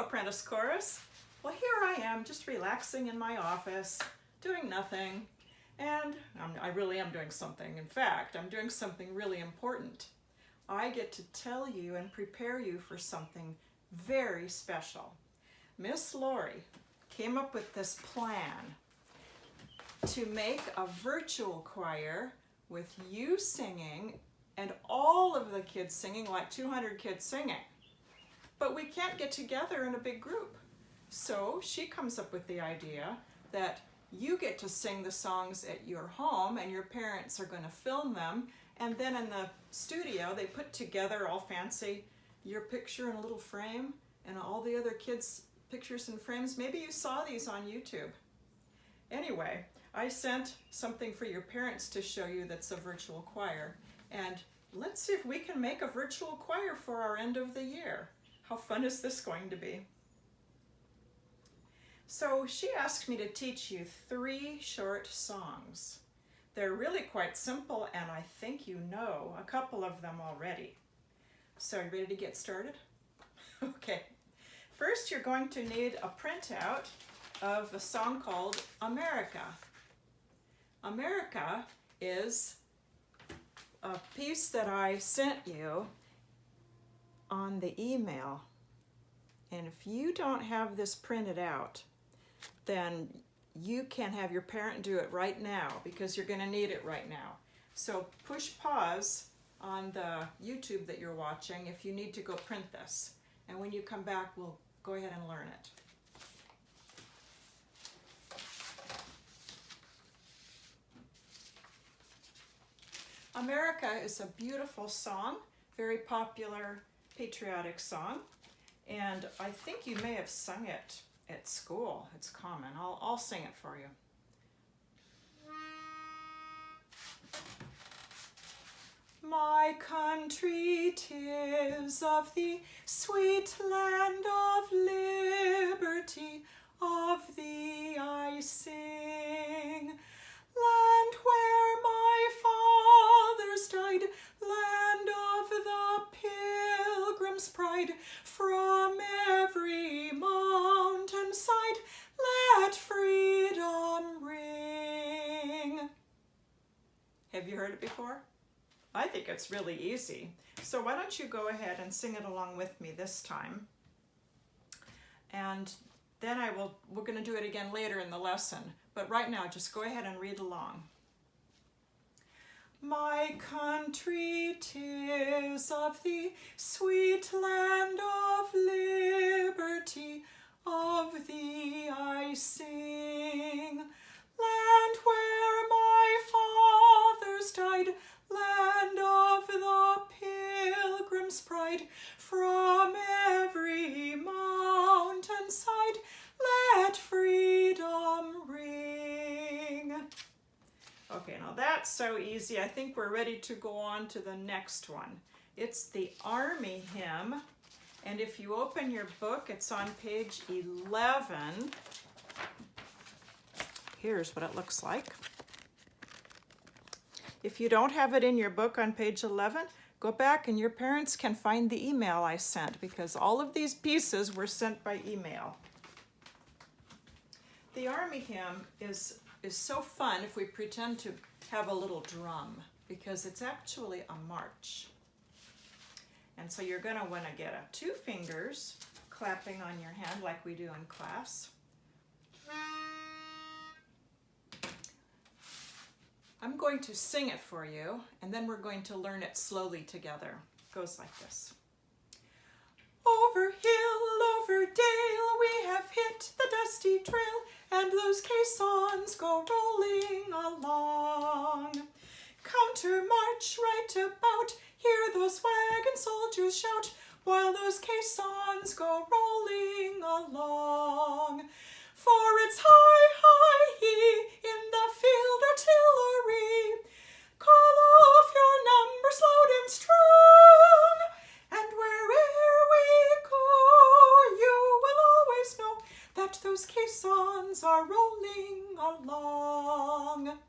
Apprentice Chorus. Well, here I am just relaxing in my office, doing nothing, and I really am doing something. In fact, I'm doing something really important. I get to tell you and prepare you for something very special. Miss Lori came up with this plan to make a virtual choir with you singing and all of the kids singing, like 200 kids singing. But we can't get together in a big group. So she comes up with the idea that you get to sing the songs at your home and your parents are going to film them, and then in the studio they put together all fancy your picture in a little frame and all the other kids' pictures and frames. Maybe you saw these on YouTube. Anyway, I sent something for your parents to show you that's a virtual choir, and let's see if we can make a virtual choir for our end of the year. How fun is this going to be? So she asked me to teach you 3 short songs. They're really quite simple, and I think you know a couple of them already. So are you ready to get started? Okay. First, you're going to need a printout of a song called America. America is a piece that I sent you on the email. And if you don't have this printed out, then you can have your parent do it right now, because you're going to need it right now. So push pause on the YouTube that you're watching if you need to go print this. And when you come back, we'll go ahead and learn it. America is a beautiful song, very popular patriotic song, and I think you may have sung it at school. It's common. I'll sing it for you. My country, 'tis of thee, sweet land of liberty, of thee I sing. Land where my fathers died, land of the pilgrim's pride, from every mountainside, let freedom ring. Have you heard it before? I think it's really easy. So why don't you go ahead and sing it along with me this time. And then we're going to do it again later in the lesson. But right now, just go ahead and read along. My country, 'tis of thee, sweet land of liberty, of thee I sing. Land where my fathers died, land of the pilgrim's pride, from every mountainside, let freedom ring. Okay, now that's so easy. I think we're ready to go on to the next one. It's the Army Hymn, and if you open your book, it's on page 11. Here's what it looks like. If you don't have it in your book on page 11, go back and your parents can find the email I sent, because all of these pieces were sent by email. The Army Hymn is so fun if we pretend to have a little drum, because it's actually a march. And so you're going to want to get 2 fingers clapping on your hand like we do in class. I'm going to sing it for you, and then we're going to learn it slowly together. It goes like this. Over hill, over dale, we have hit the dusty trail, and those caissons go rolling along. Counter march right about, hear those wagon soldiers shout, while those caissons go rolling along. For it's high, high, ye, in the field artillery. Call off your numbers loud and strong, and where'er we go, you will always know that those caissons are rolling along.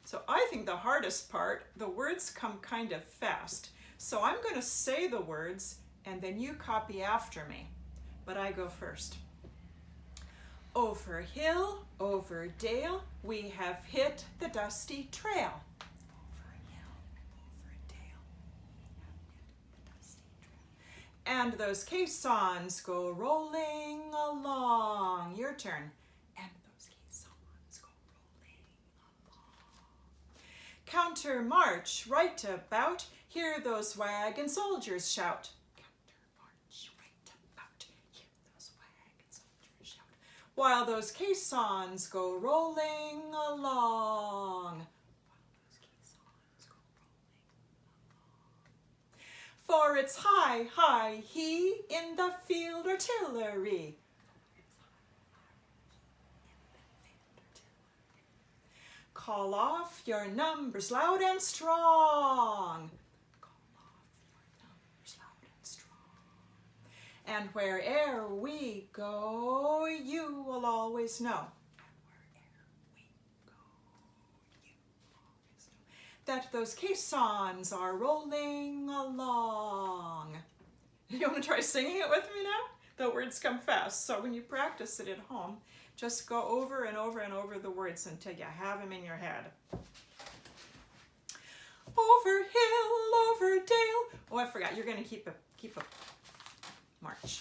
So I think the hardest part, the words come kind of fast. So I'm going to say the words, and then you copy after me. but I go first. Over hill, over dale, we have hit the dusty trail. Over hill, over dale, we have hit the dusty trail. And those caissons go rolling along. Your turn. And those caissons go rolling along. Counter march right about, hear those wagon soldiers shout. While those caissons go rolling along. For it's hi, hi, he in the field artillery. Call off your numbers loud and strong. And where'er we go, you will always know. That those caissons are rolling along. You want to try singing it with me now? The words come fast, so when you practice it at home, just go over and over and over the words until you have them in your head. Over hill, over dale. Oh, I forgot. You're going to keep a march.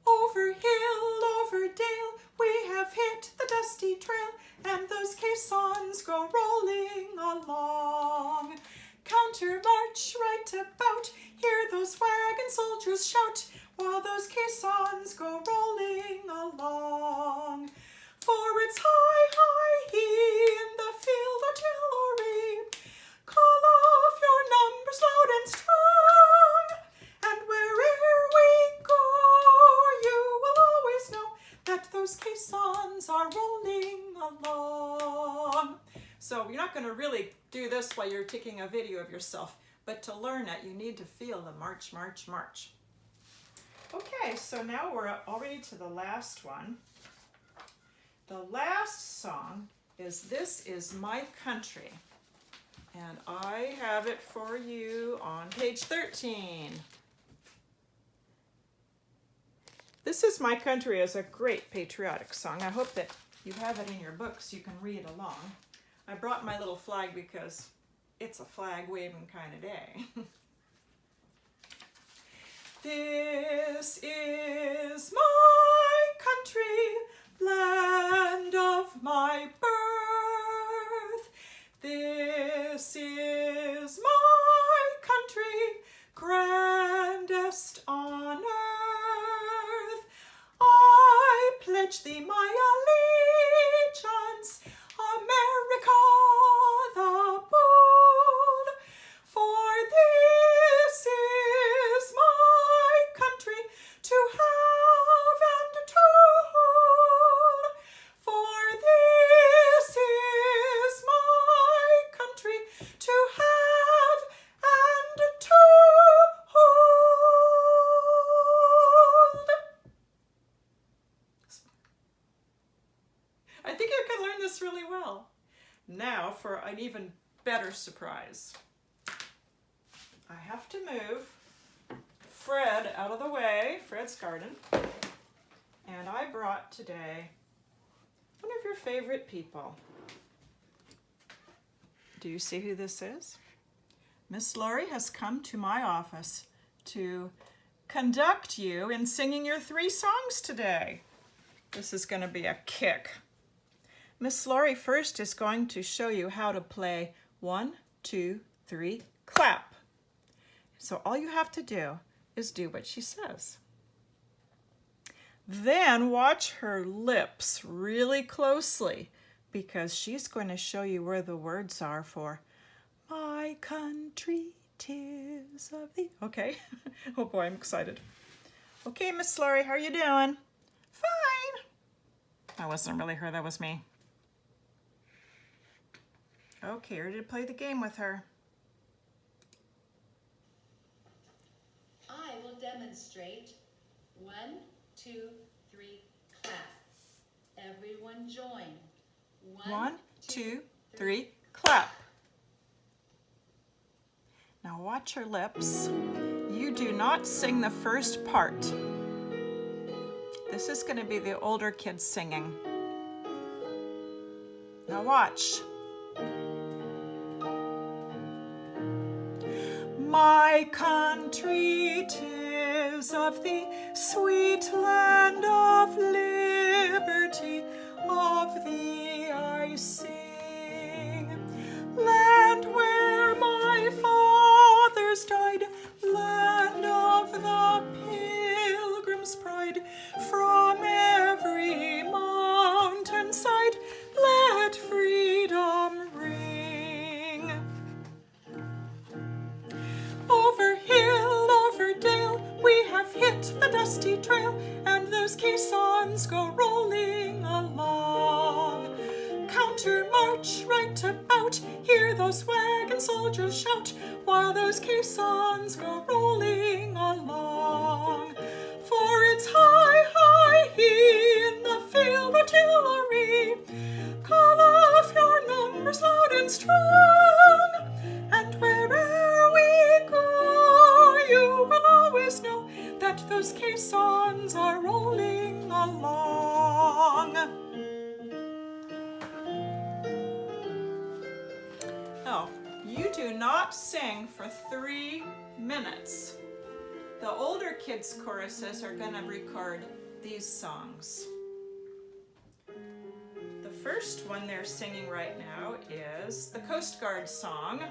Over hill, over dale, we have hit the dusty trail, and those caissons go rolling along. Counter march right about, hear those wagon soldiers shout, while those caissons go rolling along. For it's hi, hi, he in the field artillery. Call off your numbers loud and strong, and where'er we go, you will always know that those caissons are rolling along. So you're not going to really do this while you're taking a video of yourself, but to learn it, you need to feel the march, march, march. Okay, so now we're already to the last one. The last song is This Is My Country. And I have it for you on page 13. This Is My Country is a great patriotic song. I hope that you have it in your books. You can read along. I brought my little flag because it's a flag waving kind of day. This is my country, land of my birth. This is my country, grandest on earth. I pledge thee my allegiance, America the bold, for this is my country to have and to hold. For this is my country to have and to hold. I think you can learn this really well. Now for an even better surprise. I have to move Fred out of the way, Fred's garden, and I brought today one of your favorite people. Do you see who this is? Miss Lori has come to my office to conduct you in singing your 3 songs today. This is going to be a kick. Miss Lori first is going to show you how to play 1, 2, 3, clap. So all you have to do is do what she says. Then watch her lips really closely because she's going to show you where the words are for my country, 'tis of thee. Okay. Oh boy, I'm excited. Okay, Miss Lori, how are you doing? Fine. That wasn't really her, that was me. Okay, ready to play the game with her. I will demonstrate. 1, 2, 3, clap. Everyone join. 1, 2, 3, clap. Now watch her lips. you do not sing the first part. This is going to be the older kids singing. Now watch. My country, 'tis of thee, sweet land of liberty, of thee I sing. Land where my fathers died, land of the pilgrim's pride, from every mountainside let freedom ring. Over hill, over dale, we have hit the dusty trail, and those caissons go rolling along. Counter march right about, hear those wagon soldiers shout, while those caissons go rolling along. For it's hi, hi, he in the field artillery, call off your numbers loud and strong, and where'er we go, you will always know that those caissons are rolling along. Oh, you do not sing for 3 minutes. The older kids' choruses are going to record these songs. The first one they're singing right now is the Coast Guard song.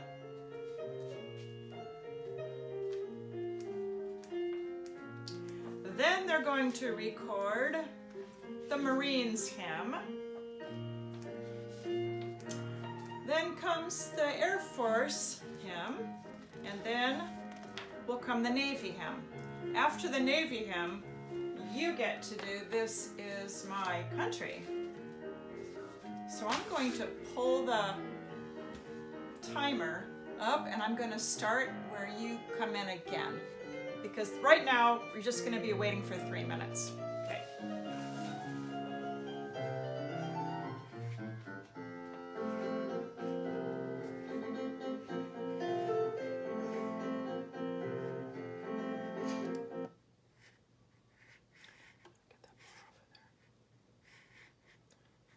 Then they're going to record the Marines hymn. Then comes the Air Force hymn, and then will come the Navy hymn. After the Navy hymn, you get to do This Is My Country. So I'm going to pull the timer up, and I'm going to start where you come in again. Because right now, we're just going to be waiting for 3 minutes. Okay.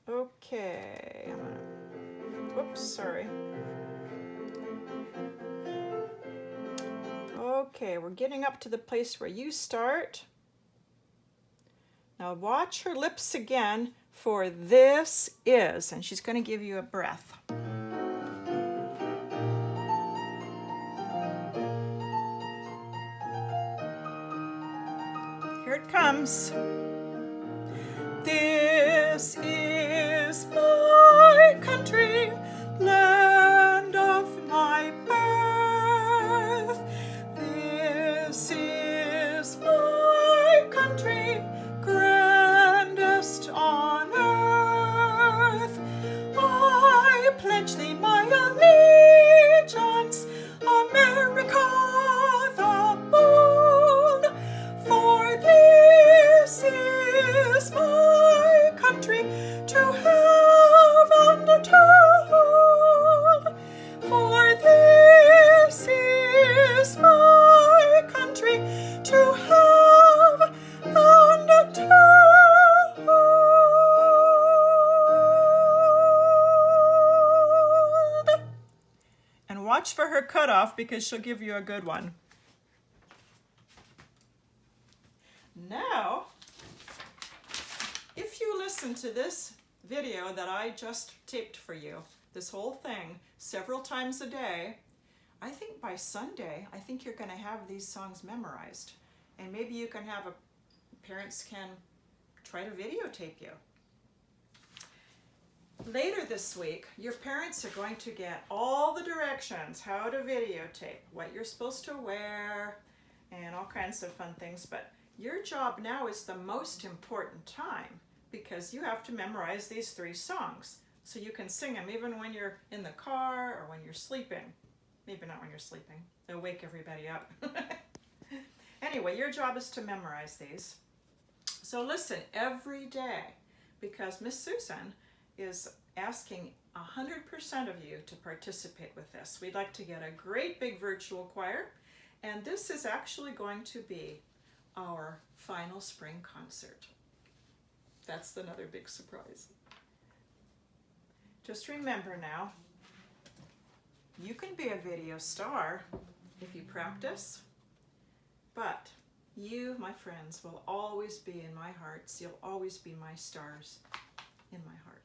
Okay. Whoops, sorry. Okay, we're getting up to the place where you start. Now watch her lips again for This Is, and she's going to give you a breath. Here it comes. This is my country, land of my birth. This is my country, grandest on earth. I pledge thee my allegiance, America the bold, for this is my country to have and to hold. For this is my country to have and to hold. And watch for her cutoff, because she'll give you a good one. Now, if you listen to this video that I just taped for you, this whole thing, several times a day, I think by Sunday, I think you're going to have these songs memorized. And maybe you can have parents can try to videotape you. Later this week, your parents are going to get all the directions, how to videotape, what you're supposed to wear, and all kinds of fun things. But your job now is the most important time, because you have to memorize these 3 songs so you can sing them even when you're in the car or when you're sleeping. Maybe not when you're sleeping. They'll wake everybody up. Anyway, your job is to memorize these. So listen every day, because Miss Susan is asking 100% of you to participate with this. We'd like to get a great big virtual choir, And this is actually going to be our final spring concert. That's another big surprise. Just remember now, you can be a video star if you practice, but you, my friends, will always be in my hearts. You'll always be my stars in my heart.